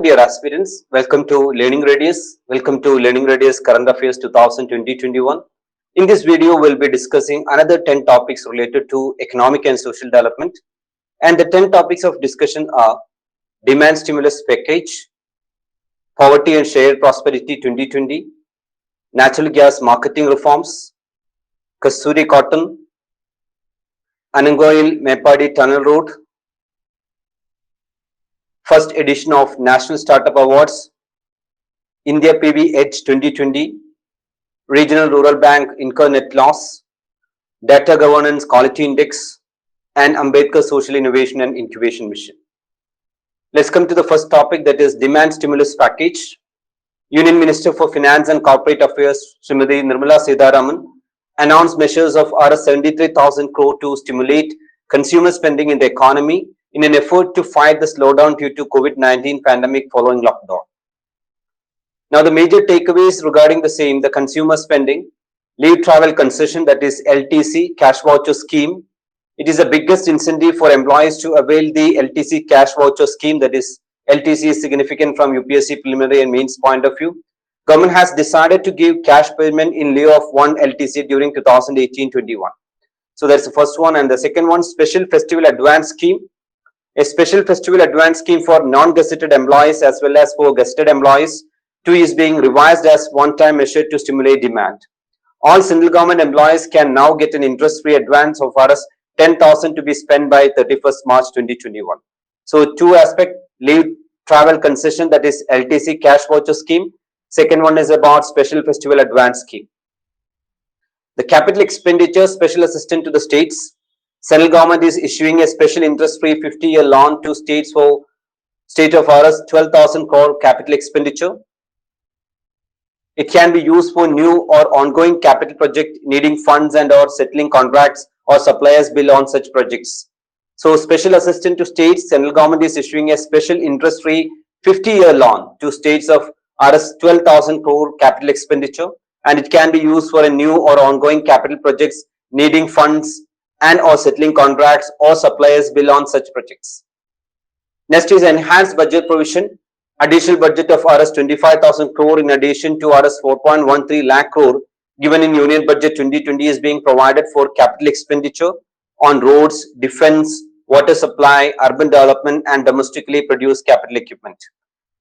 dear aspirants. Welcome to Learning Radius. Welcome to Learning Radius Current Affairs 2020-21. In this video, we'll be discussing another 10 topics related to economic and social development. And the 10 topics of discussion are Demand Stimulus Package, Poverty and Shared Prosperity 2020, Natural Gas Marketing Reforms, Kasturi Cotton, Anangoil Mepadi Tunnel Road, first edition of National Startup Awards, India PB Edge 2020, Regional Rural Bank Income Net Loss, Data Governance Quality Index, and Ambedkar Social Innovation and Incubation Mission. Let's come to the first topic, that is Demand Stimulus Package. Union Minister for Finance and Corporate Affairs, Srimati Nirmala Sitharaman, announced measures of Rs 73,000 crore to stimulate consumer spending in the economy in an effort to fight the slowdown due to COVID-19 pandemic following lockdown. Now, the major takeaways regarding the same: the consumer spending, leave travel concession, that is LTC, cash voucher scheme. It is the biggest incentive for employees to avail the LTC cash voucher scheme, that is LTC is significant from UPSC preliminary and mains point of view. Government has decided to give cash payment in lieu of one LTC during 2018-21. So that's the first one. And the second one, special festival advance scheme. A special festival advance scheme for non-gazetted employees as well as for gazetted employees too is being revised as one-time measure to stimulate demand. All central government employees can now get an interest-free advance of Rs 10,000 to be spent by 31st March 2021. So two aspects: leave travel concession, that is LTC cash voucher scheme. Second one is about special festival advance scheme. The capital expenditure special assistance to the states. Central government is issuing a special interest-free 50-year loan to states for state of Rs 12,000 crore capital expenditure. It can be used for new or ongoing capital project needing funds and or settling contracts or suppliers bill on such projects. So special assistance to states, central government is issuing a special interest-free 50-year loan to states of Rs 12,000 crore capital expenditure, and it can be used for a new or ongoing capital projects needing funds and or settling contracts or suppliers bill on such projects. Next is enhanced budget provision. Additional budget of Rs 25,000 crore in addition to Rs 4.13 lakh crore given in Union Budget 2020 is being provided for capital expenditure on roads, defense, water supply, urban development, and domestically produced capital equipment.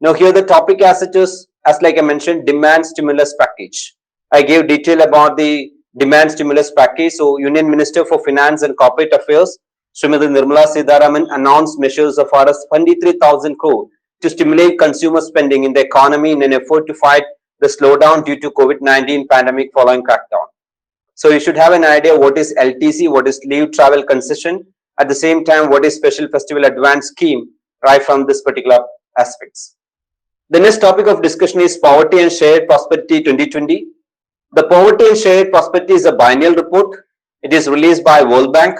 Now here the topic as it is, as like I mentioned, demand stimulus package. I gave detail about the demand stimulus package. So Union Minister for Finance and Corporate Affairs, Srimati Nirmala Sitharaman, announced measures of Rs 23,000 crore to stimulate consumer spending in the economy in an effort to fight the slowdown due to COVID-19 pandemic following crackdown. So you should have an idea what is LTC, what is leave travel concession, at the same time what is special festival advance scheme, right from this particular aspects. The next topic of discussion is Poverty and Shared Prosperity 2020. The Poverty and Shared Prosperity is a biennial report. It is released by World Bank.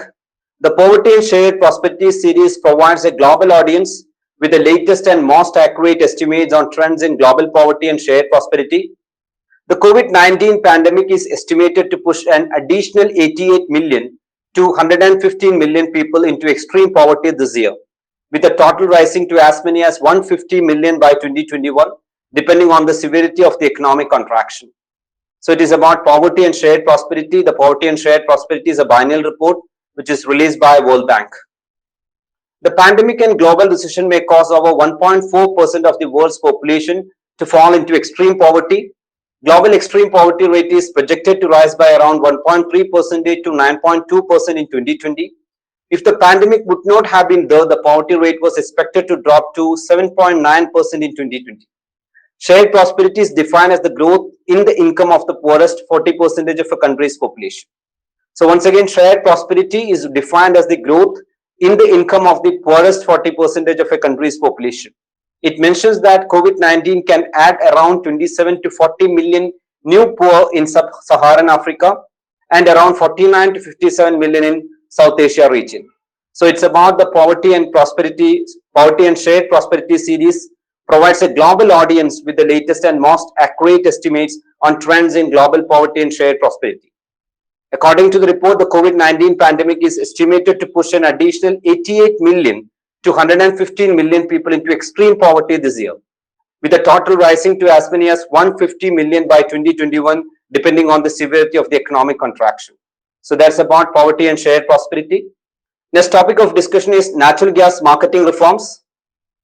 The Poverty and Shared Prosperity series provides a global audience with the latest and most accurate estimates on trends in global poverty and shared prosperity. The COVID-19 pandemic is estimated to push an additional 88 million to 115 million people into extreme poverty this year, with the total rising to as many as 150 million by 2021, depending on the severity of the economic contraction. So it is about poverty and shared prosperity. The Poverty and Shared Prosperity is a biennial report which is released by World Bank. The pandemic and global recession may cause over 1.4% of the world's population to fall into extreme poverty. Global extreme poverty rate is projected to rise by around 1.3% to 9.2% in 2020. If the pandemic would not have been there, the poverty rate was expected to drop to 7.9% in 2020. Shared prosperity is defined as the growth in the income of the poorest 40% of a country's population. So once again, shared prosperity is defined as the growth in the income of the poorest 40% of a country's population. It mentions that COVID-19 can add around 27 to 40 million new poor in sub-Saharan Africa and around 49 to 57 million in South Asia region. So it's about the Poverty and Shared Prosperity series provides a global audience with the latest and most accurate estimates on trends in global poverty and shared prosperity. According to the report, the COVID-19 pandemic is estimated to push an additional 88 million to 115 million people into extreme poverty this year, with the total rising to as many as 150 million by 2021, depending on the severity of the economic contraction. So that's about poverty and shared prosperity. Next topic of discussion is natural gas marketing reforms.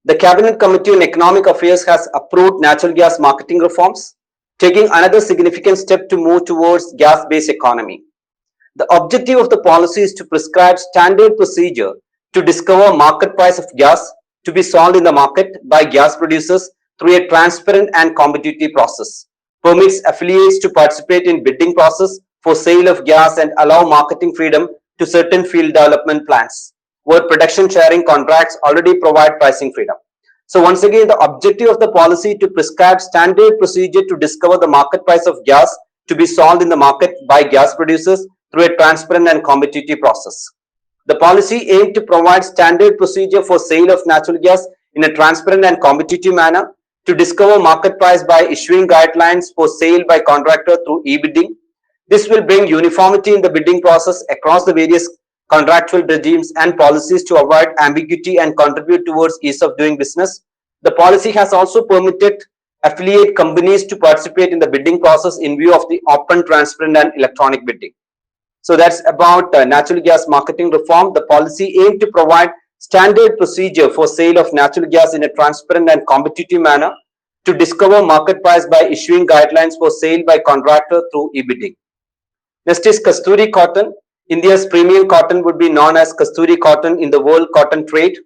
The Cabinet Committee on Economic Affairs has approved natural gas marketing reforms, taking another significant step to move towards gas-based economy. The objective of the policy is to prescribe standard procedure to discover market price of gas to be sold in the market by gas producers through a transparent and competitive process, permits affiliates to participate in bidding process for sale of gas and allow marketing freedom to certain field development plans, where production sharing contracts already provide pricing freedom. So once again, the objective of the policy to prescribe standard procedure to discover the market price of gas to be sold in the market by gas producers through a transparent and competitive process. The policy aimed to provide standard procedure for sale of natural gas in a transparent and competitive manner, to discover market price by issuing guidelines for sale by contractor through e-bidding. This will bring uniformity in the bidding process across the various contractual regimes and policies to avoid ambiguity and contribute towards ease of doing business. The policy has also permitted affiliate companies to participate in the bidding process in view of the open, transparent and electronic bidding. So that's about natural gas marketing reform. The policy aimed to provide standard procedure for sale of natural gas in a transparent and competitive manner, to discover market price by issuing guidelines for sale by contractor through e-bidding. Next is Kasturi cotton. India's premium cotton would be known as Kasturi cotton in the world cotton trade.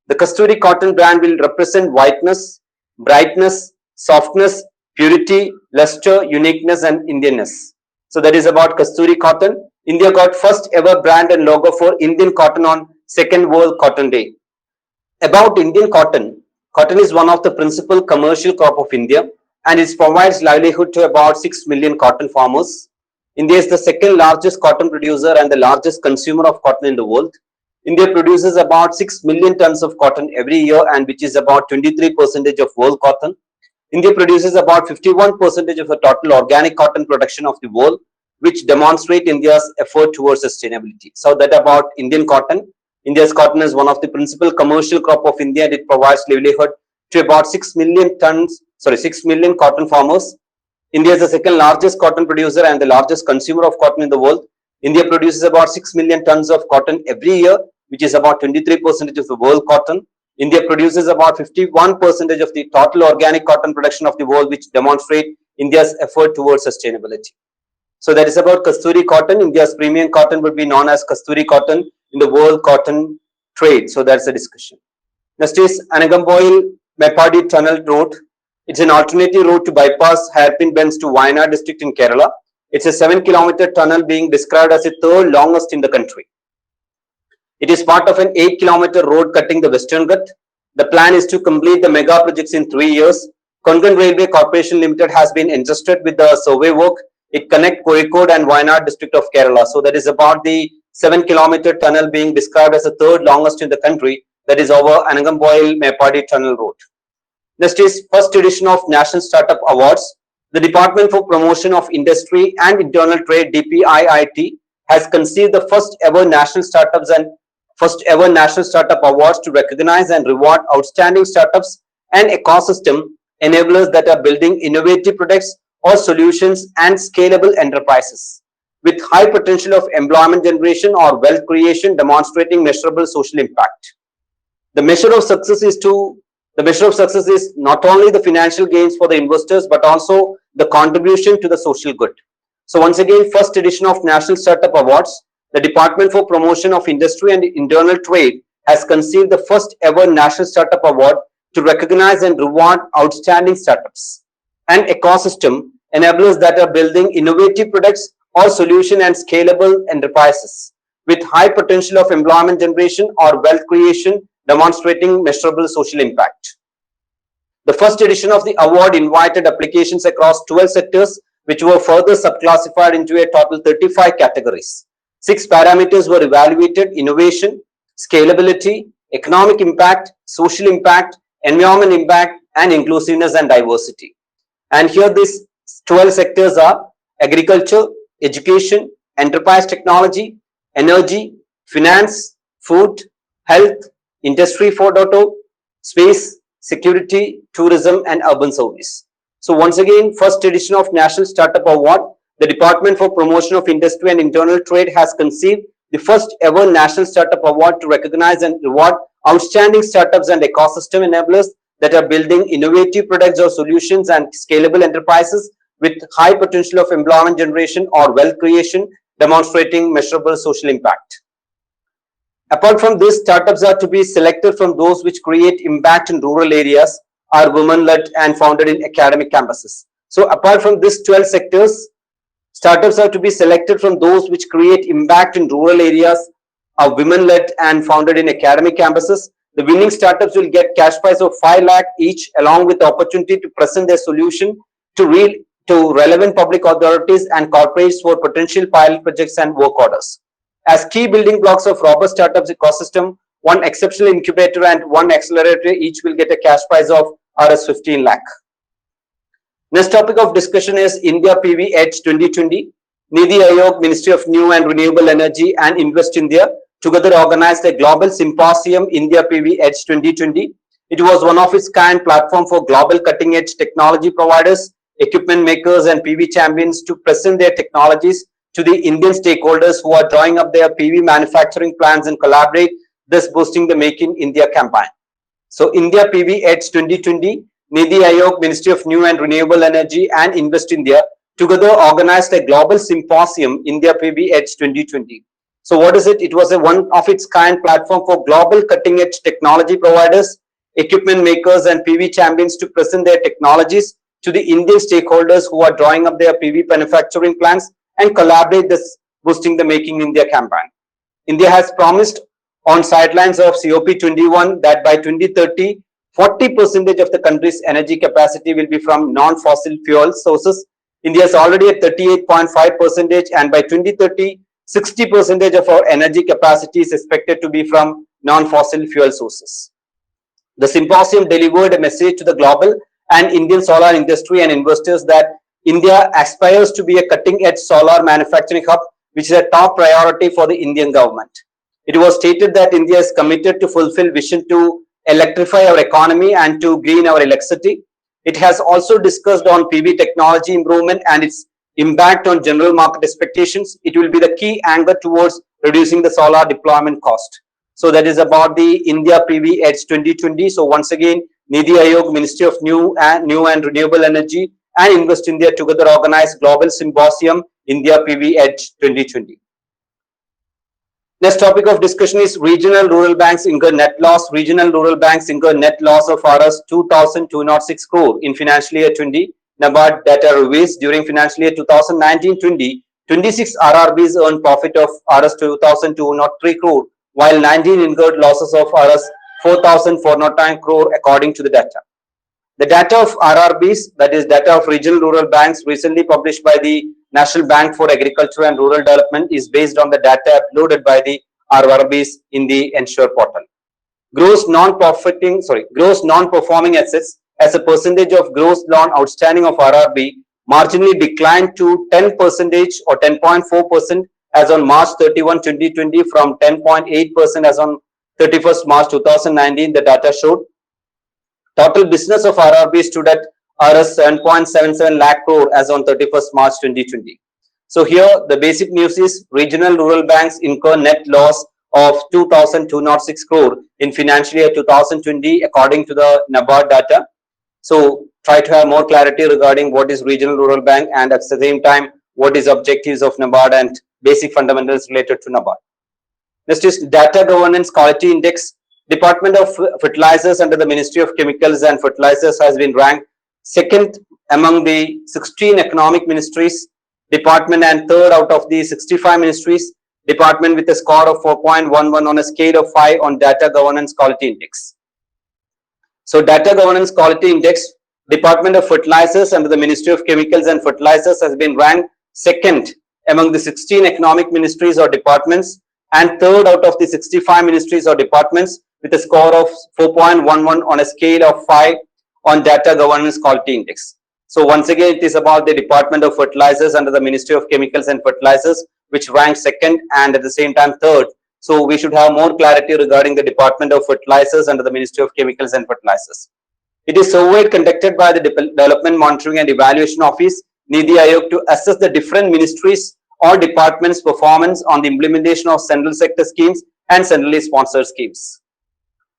The Kasturi cotton brand will represent whiteness, brightness, softness, purity, luster, uniqueness and Indianness. So that is about Kasturi cotton. India got first ever brand and logo for Indian cotton on Second World Cotton Day. About Indian cotton, cotton is one of the principal commercial crop of India and it provides livelihood to about 6 million cotton farmers. India is the second largest cotton producer and the largest consumer of cotton in the world. India produces about 6 million tons of cotton every year, and which is about 23% of world cotton. India produces about 51% of the total organic cotton production of the world, which demonstrate India's effort towards sustainability. So that about Indian cotton. India's cotton is one of the principal commercial crop of India and it provides livelihood to about 6 million cotton farmers. India is the second largest cotton producer and the largest consumer of cotton in the world. India produces about 6 million tons of cotton every year, which is about 23% of the world cotton. India produces about 51% of the total organic cotton production of the world, which demonstrate India's effort towards sustainability. So that is about Kasturi cotton. India's premium cotton would be known as Kasturi cotton in the world cotton trade. So that's the discussion. Next is Annagamboil-Meppadi Tunnel Road. It's an alternative route to bypass Hairpin Bends to Wayanad district in Kerala. It's a 7-kilometer tunnel being described as the third longest in the country. It is part of an 8-kilometer road cutting the Western Ghat. The plan is to complete the mega projects in 3 years. Konkan Railway Corporation Limited has been entrusted with the survey work. It connects Kozhikode and Wayanad district of Kerala. So that is about the 7-kilometer tunnel being described as the third longest in the country. That is over Annagamboil-Meppadi Tunnel Road. Next is first edition of National Startup Awards. The Department for Promotion of Industry and Internal Trade (DPIIT) has conceived the first ever National Startups and first ever National Startup Awards to recognize and reward outstanding startups and ecosystem enablers that are building innovative products or solutions and scalable enterprises with high potential of employment generation or wealth creation, demonstrating measurable social impact. The measure of success is not only the financial gains for the investors but also the contribution to the social good. So once again, first edition of National Startup Awards, the Department for Promotion of Industry and Internal Trade has conceived the first ever National Startup Award to recognize and reward outstanding startups and ecosystem enablers that are building innovative products or solution and scalable enterprises with high potential of employment generation or wealth creation, demonstrating measurable social impact. The first edition of the award invited applications across 12 sectors, which were further subclassified into a total 35 categories. 6 parameters were evaluated: innovation, scalability, economic impact, social impact, environment impact, and inclusiveness and diversity. And here these 12 sectors are agriculture, education, enterprise technology, energy, finance, food, health, industry 4.0, space, security, tourism, and urban service. So once again, first edition of National Startup Award, the Department for Promotion of Industry and Internal Trade has conceived the first ever National Startup Award to recognize and reward outstanding startups and ecosystem enablers that are building innovative products or solutions and scalable enterprises with high potential of employment generation or wealth creation, demonstrating measurable social impact. Apart from this, startups are to be selected from those which create impact in rural areas, are women-led and founded in academic campuses. So apart from these 12 sectors, startups are to be selected from those which create impact in rural areas, are women-led and founded in academic campuses. The winning startups will get cash prize of 5 lakh each, along with the opportunity to present their solution to relevant public authorities and corporates for potential pilot projects and work orders. As key building blocks of robust startups ecosystem, one exceptional incubator and one accelerator each will get a cash prize of Rs 15 lakh. Next topic of discussion is India PV Edge 2020. Niti Aayog, Ministry of New and Renewable Energy and Invest India together organized a global symposium, India PV Edge 2020. It was one of its kind platform for global cutting edge technology providers, equipment makers and PV champions to present their technologies to the Indian stakeholders who are drawing up their PV manufacturing plans and collaborate, thus boosting the Make in India campaign. So India PV Edge 2020, Niti Aayog, Ministry of New and Renewable Energy and Invest India together organized a global symposium, India PV Edge 2020. So what is it? It was a one of its kind platform for global cutting edge technology providers, equipment makers and PV champions to present their technologies to the Indian stakeholders who are drawing up their PV manufacturing plans and collaborate this boosting the Making India campaign. India has promised on sidelines of COP21 that by 2030, 40% of the country's energy capacity will be from non-fossil fuel sources. India is already at 38.5% and by 2030, 60% of our energy capacity is expected to be from non-fossil fuel sources. The symposium delivered a message to the global and Indian solar industry and investors that India aspires to be a cutting-edge solar manufacturing hub, which is a top priority for the Indian government. It was stated that India is committed to fulfill vision to electrify our economy and to green our electricity. It has also discussed on PV technology improvement and its impact on general market expectations. It will be the key anchor towards reducing the solar deployment cost. So that is about the India PV Edge 2020. So once again, Niti Aayog, Ministry of New and Renewable Energy and Invest India together organized global symposium, India PV Edge 2020. Next topic of discussion is regional rural banks incur net loss. Regional rural banks incur net loss of Rs 2,206 crore in financial year 20. NABARD data released during financial year 2019-20. 26 RRBs earned profit of Rs 2,203 crore, while 19 incurred losses of Rs 4,409 crore according to the data. The data of RRBs, that is data of regional rural banks recently published by the National Bank for Agriculture and Rural Development, is based on the data uploaded by the RRBs in the Ensure portal. Gross non-performing assets as a percentage of gross loan outstanding of RRB marginally declined to 10% or 10.4% as on March 31, 2020 from 10.8% as on 31st March 2019, the data showed. Total business of RRB stood at Rs 7.77 lakh crore as on 31st March 2020. So here the basic news is regional rural banks incur net loss of 2,206 crore in financial year 2020 according to the NABARD data. So try to have more clarity regarding what is regional rural bank and at the same time what is objectives of NABARD and basic fundamentals related to NABARD. Next is Data Governance Quality Index. Department of Fertilizers under the Ministry of Chemicals and Fertilizers has been ranked second among the 16 economic ministries department and third out of the 65 ministries department with a score of 4.11 on a scale of 5 on Data Governance Quality Index. So Data Governance Quality Index, Department of Fertilizers under the Ministry of Chemicals and Fertilizers has been ranked second among the 16 economic ministries or departments and third out of the 65 ministries or departments with a score of 4.11 on a scale of 5 on Data Governance Quality Index. So once again, it is about the Department of Fertilizers under the Ministry of Chemicals and Fertilizers, which ranks second and at the same time third. So we should have more clarity regarding the Department of Fertilizers under the Ministry of Chemicals and Fertilizers. It is survey conducted by the Development Monitoring and Evaluation Office, Niti Aayog, to assess the different ministries or departments' performance on the implementation of central sector schemes and centrally sponsored schemes.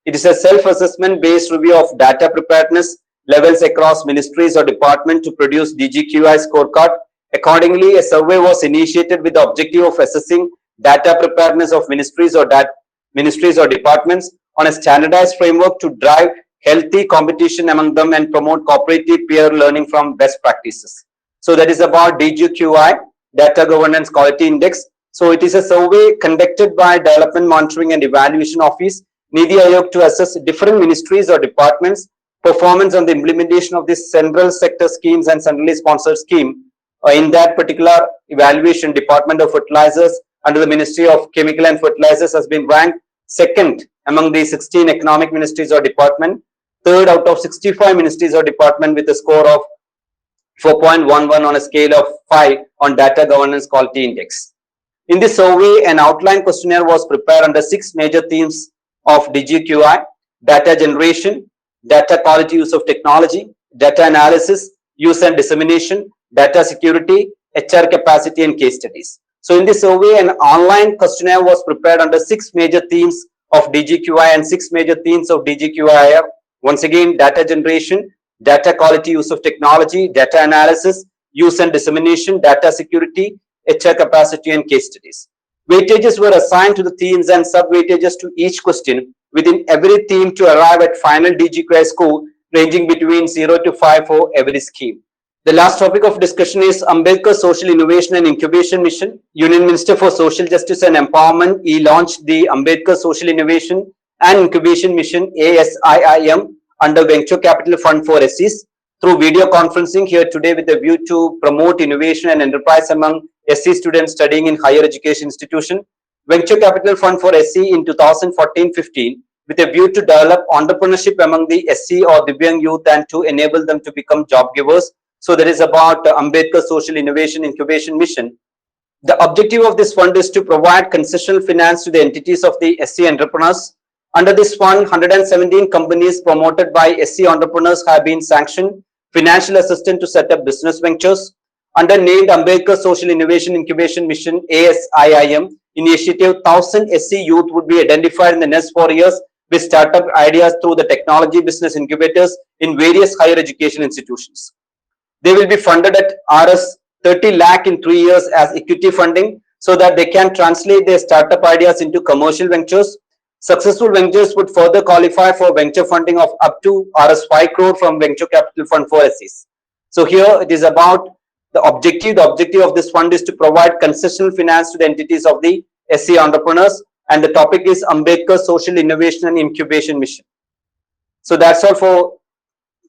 It is a self-assessment based review of data preparedness levels across ministries or departments to produce DGQI scorecard. Accordingly, a survey was initiated with the objective of assessing data preparedness of ministries or departments on a standardized framework to drive healthy competition among them and promote cooperative peer learning from best practices. So that is about DGQI, Data Governance Quality Index. So it is a survey conducted by Development Monitoring and Evaluation Office, Niti Aayog, to assess different ministries or departments' performance on the implementation of this central sector schemes and centrally sponsored scheme. In that particular evaluation, Department of Fertilizers under the Ministry of Chemical and Fertilizers has been ranked second among the 16 economic ministries or department, third out of 65 ministries or department with a score of 4.11 on a scale of 5 on Data Governance Quality Index. In this survey, an outline questionnaire was prepared under 6 major themes of DGQI: data generation, data quality use of technology, data analysis, use and dissemination, data security, HR capacity, and case studies. So in this survey, an online questionnaire was prepared under 6 major themes of DGQI and 6 major themes of DGQI. Once again, data generation, data quality use of technology, data analysis, use and dissemination, data security, HR capacity, and case studies. Weightages were assigned to the themes and sub-weightages to each question within every theme to arrive at final DGQI score ranging between 0 to 5 for every scheme. The last topic of discussion is Ambedkar Social Innovation and Incubation Mission. Union Minister for Social Justice and Empowerment, he launched the Ambedkar Social Innovation and Incubation Mission, ASIIM, under Venture Capital Fund for SCs through video conferencing here today with a view to promote innovation and enterprise among SC students studying in higher education institution. Venture Capital Fund for SC in 2014-15 with a view to develop entrepreneurship among the SC or Divyang youth and to enable them to become job givers. So that is about Ambedkar Social Innovation Incubation Mission. The objective of this fund is to provide concessional finance to the entities of the SC entrepreneurs. Under this fund, 117 companies promoted by SC entrepreneurs have been sanctioned financial assistance to set up business ventures. Under named Ambedkar Social Innovation Incubation Mission, ASIIM initiative, 1,000 SC youth would be identified in the next 4 years with startup ideas through the technology business incubators in various higher education institutions. They will be funded at Rs 30 lakh in 3 years as equity funding so that they can translate their startup ideas into commercial ventures. Successful ventures would further qualify for venture funding of up to Rs 5 crore from Venture Capital Fund for SCs. So here it is about the objective. The objective of this fund is to provide concessional finance to the entities of the SC entrepreneurs, and the topic is Ambedkar Social Innovation and Incubation Mission. So that's all for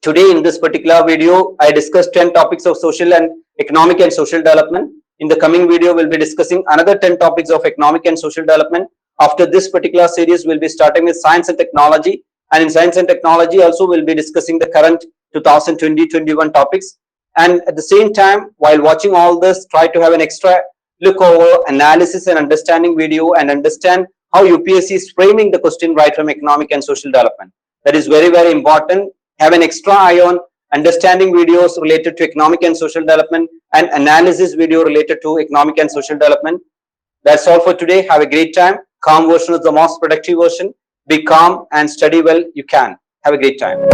today. In this particular video, I discussed 10 topics of social and economic and social development. In the coming video, we'll be discussing another 10 topics of economic and social development. After this particular series, we'll be starting with science and technology. And in science and technology, also we'll be discussing the current 2020-21 topics. And at the same time, while watching all this, try to have an extra look over analysis and understanding video and understand how UPSC is framing the question right from economic and social development. That is very, very important. Have an extra eye on understanding videos related to economic and social development and analysis video related to economic and social development. That's all for today. Have a great time. Calm version is the most productive version. Be calm and study well. You can. Have a great time.